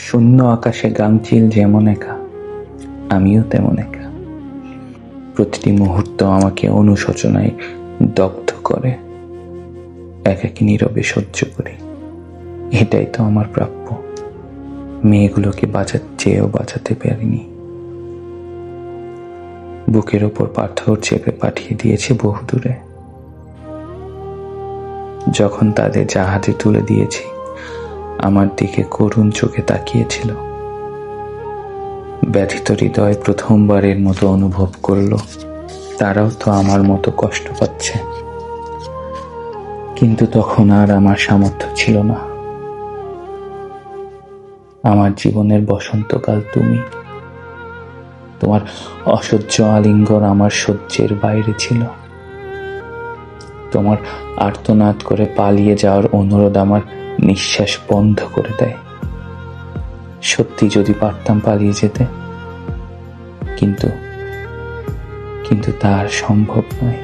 শূন্য আকাশে গাংচিল যেমন একা, আমিও তেমন একা। প্রতিটি মুহূর্ত আমাকে অনুশোচনায় দগ্ধ করে। একাকী নীরবে সহ্য করি। এটাই তো আমার প্রাপ্য। মেয়েগুলোকে চেয়েও বাঁচাতে পারিনি। বুকের ওপর পাথর চেপে পাঠিয়ে দিয়েছে বহুদূরে। যখন তাদের জাহাজে তুলে দিয়েছি, আমার দিকে করুণ চোখে তাকিয়েছিল। ব্যথিত হৃদয় প্রথমবারের মতো অনুভব করলো তারাও তো আমার মতো কষ্ট পাচ্ছে। কিন্তু তখন আর আমার সামর্থ্য ছিল না। আমার জীবনের বসন্তকাল তুমি। তোমার অসহ্য আলিঙ্গন আমার সহ্যের বাইরে ছিল। তোমার আর্তনাদ করে পালিয়ে যাওয়ার অনুরোধ আমার নিঃশ্বাস বন্ধ করে দেয়। সত্যি যদি পারতাম পালিয়ে যেতে, কিন্তু তা আর সম্ভব নয়।